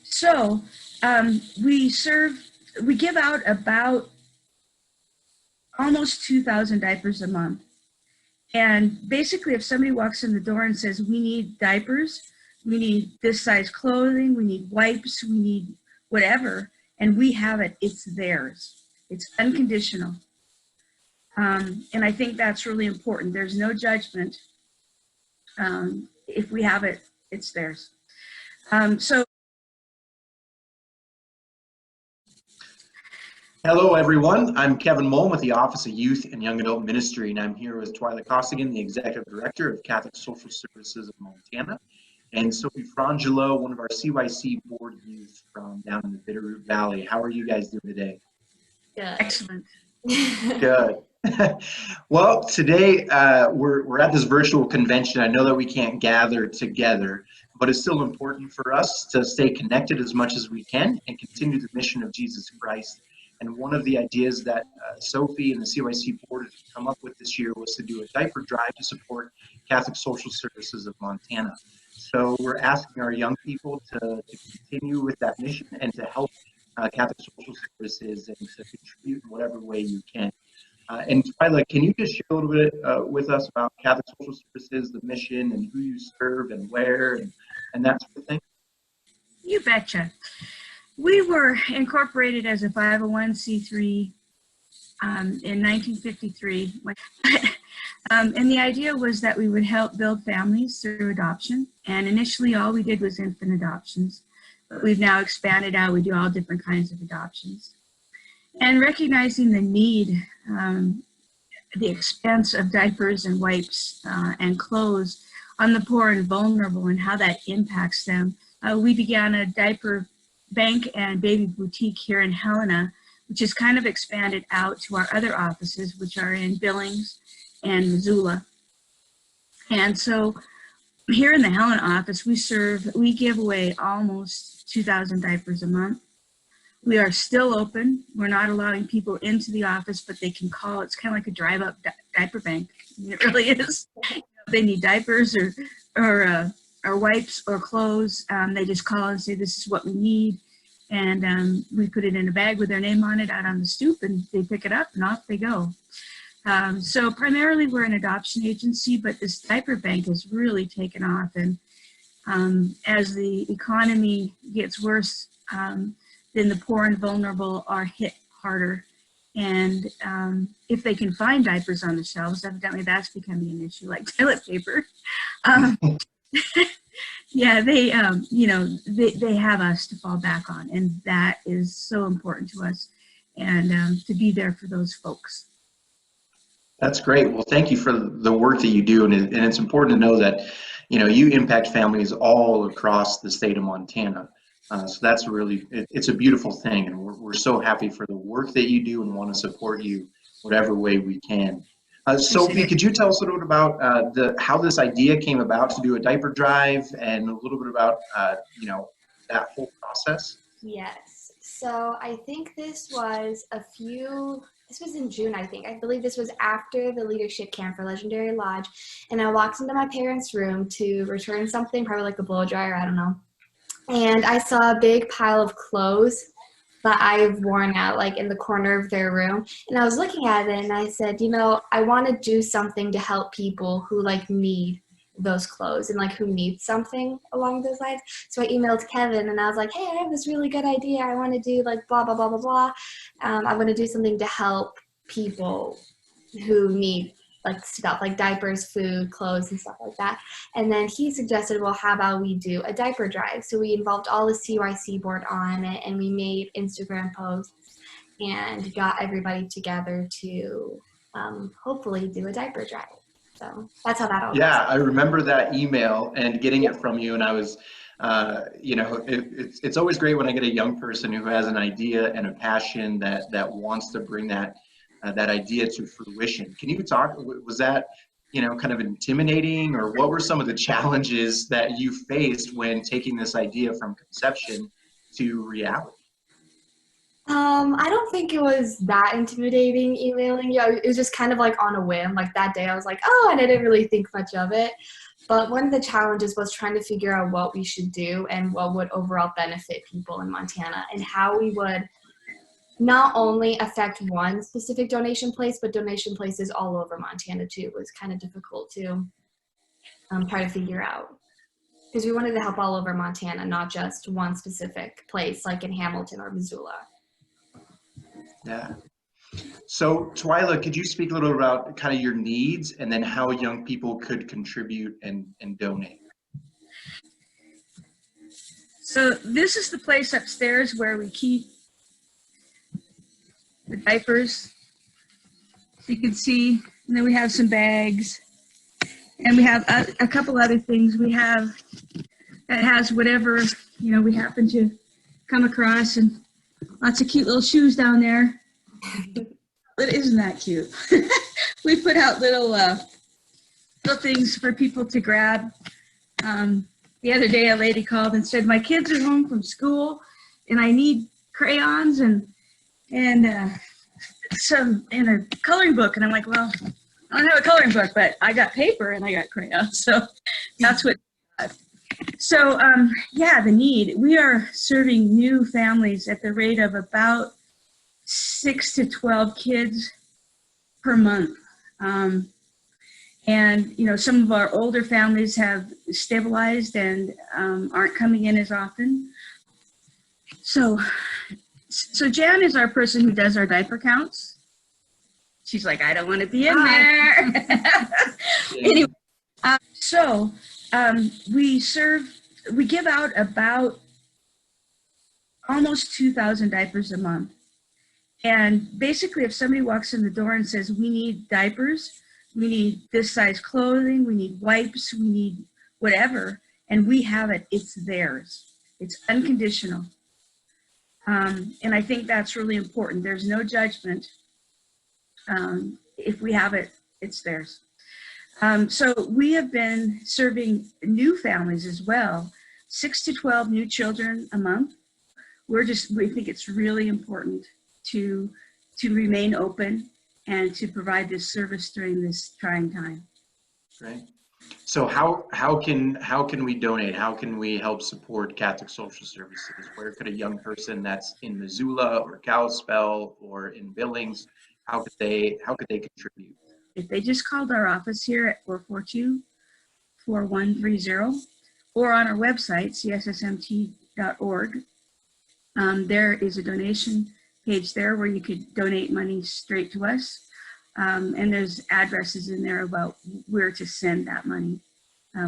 So we give out about almost 2,000 diapers a month. And basically, if somebody walks in the door and says, we need diapers, we need this size clothing, we need wipes, we need whatever, and we have it, it's theirs. It's unconditional. And I think that's really important. There's no judgment. If we have it, it's theirs. Hello, everyone. I'm Kevin Mullen with the Office of Youth and Young Adult Ministry, and I'm here with Twyla Costigan, the Executive Director of Catholic Social Services of Montana, and Sofie Frongillo, one of our CYC Board Youth from down in the Bitterroot Valley. How are you guys doing today? Good. Excellent. Good. Well, today we're at this virtual convention. I know that we can't gather together, but it's still important for us to stay connected as much as we can and continue the mission of Jesus Christ. And one of the ideas that Sofie and the CYC Board have come up with this year was to do a diaper drive to support Catholic Social Services of Montana. So we're asking our young people to continue with that mission and to help Catholic Social Services and to contribute in whatever way you can. And Twyla, can you just share a little bit with us about Catholic Social Services, the mission, and who you serve and where and that sort of thing? You betcha. We were incorporated as a 501c3 in 1953. And the idea was that we would help build families through adoption. And initially, all we did was infant adoptions. But we've now expanded out. We do all different kinds of adoptions. And recognizing the need, the expense of diapers and wipes and clothes on the poor and vulnerable and how that impacts them, we began a diaper bank and baby boutique here in Helena, which is kind of expanded out to our other offices, which are in Billings and Missoula. And so here in the Helena office, we give away almost 2,000 diapers a month. We are still open. We're not allowing people into the office, but they can call. It's kind of like a drive-up diaper bank. It really is. If they need diapers or wipes or clothes, they just call and say, this is what we need. And we put it in a bag with their name on it out on the stoop, and they pick it up and off they go. So primarily we're an adoption agency, but this diaper bank has really taken off. And as the economy gets worse, then the poor and vulnerable are hit harder. And if they can find diapers on the shelves, evidently that's becoming an issue, like toilet paper. Yeah, they have us to fall back on, and that is so important to us, and to be there for those folks. That's great. Well, thank you for the work that you do, and it's important to know that, you impact families all across the state of Montana. So that's really, it's a beautiful thing, and we're so happy for the work that you do and want to support you whatever way we can. Sofie, could you tell us a little bit about how this idea came about to do a diaper drive and a little bit about, that whole process? Yes. So I think this was in June, I think. I believe this was after the leadership camp for Legendary Lodge. And I walked into my parents' room to return something, probably like a blow dryer, I don't know. And I saw a big pile of clothes that I've worn out, like in the corner of their room. And I was looking at it and I said, I want to do something to help people who need those clothes and who need something along those lines. So I emailed Kevin and I was like, hey, I have this really good idea. I want to do blah, blah, blah, blah, blah. I want to do something to help people who need stuff like diapers, food, clothes, and stuff like that. And then he suggested, well, how about we do a diaper drive? So we involved all the CYC board on it, and we made Instagram posts and got everybody together to hopefully do a diaper drive. So that's how that all Yeah, I remember that email and getting it from you, and I was, it's always great when I get a young person who has an idea and a passion that wants to bring that idea to fruition. Can you talk, was that, kind of intimidating, or what were some of the challenges that you faced when taking this idea from conception to reality? I don't think it was that intimidating emailing. Yeah, it was just kind of on a whim. That day I was like, oh, and I didn't really think much of it. But one of the challenges was trying to figure out what we should do and what would overall benefit people in Montana, and how we would not only affect one specific donation place, but donation places all over Montana too. It was kind of difficult to try to figure out, because we wanted to help all over Montana, not just one specific place like in Hamilton or Missoula. Yeah. So Twyla, could you speak a little about kind of your needs and then how young people could contribute and donate? So this is the place upstairs where we keep the diapers. So you can see, and then we have some bags, and we have a couple other things. We have that has whatever, you know, we happen to come across, and lots of cute little shoes down there. But isn't that cute? We put out little things for people to grab. The other day, a lady called and said, "My kids are home from school, and I need crayons and a coloring book." And I'm like, "Well, I don't have a coloring book, but I got paper and I got crayons." So that's what. So yeah, the need. We are serving new families at the rate of about 6 to 12 kids per month. And, you know, some of our older families have stabilized and aren't coming in as often. So Jan is our person who does our diaper counts. She's like, "I don't want to be in there." Anyway, we give out about almost 2,000 diapers a month. And basically, if somebody walks in the door and says, "We need diapers, we need this size clothing, we need wipes, we need whatever," and we have it, it's theirs. It's unconditional. And I think that's really important. There's no judgment. If we have it, it's theirs. So we have been serving new families as well, 6 to 12 new children a month. We think it's really important to remain open and to provide this service during this trying time. Great. So how can we donate? How can we help support Catholic Social Services? Where could a young person that's in Missoula or Kalispell or in Billings, how could they contribute? If they just called our office here at 442-4130 or on our website, CSSMT.org, there is a donation page there where you could donate money straight to us. And there's addresses in there about where to send that money,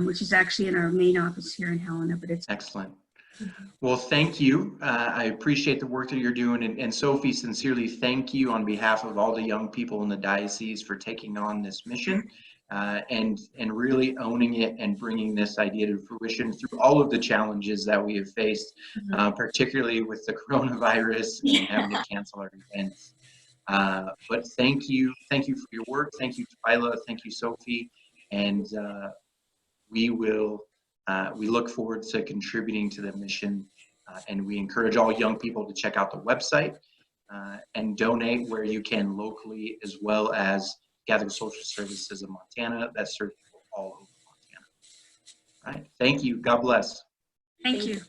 which is actually in our main office here in Helena, but it's excellent. Well, thank you. I appreciate the work that you're doing. And Sofie, sincerely thank you on behalf of all the young people in the diocese for taking on this mission and really owning it and bringing this idea to fruition through all of the challenges that we have faced, particularly with the coronavirus and having to cancel our events. But thank you for your work. Thank you, Twyla. Thank you, Sofie. And we look forward to contributing to the mission, and we encourage all young people to check out the website and donate where you can locally, as well as Catholic Social Services of Montana that serve people all over Montana. All right. Thank you. God bless. Thank you.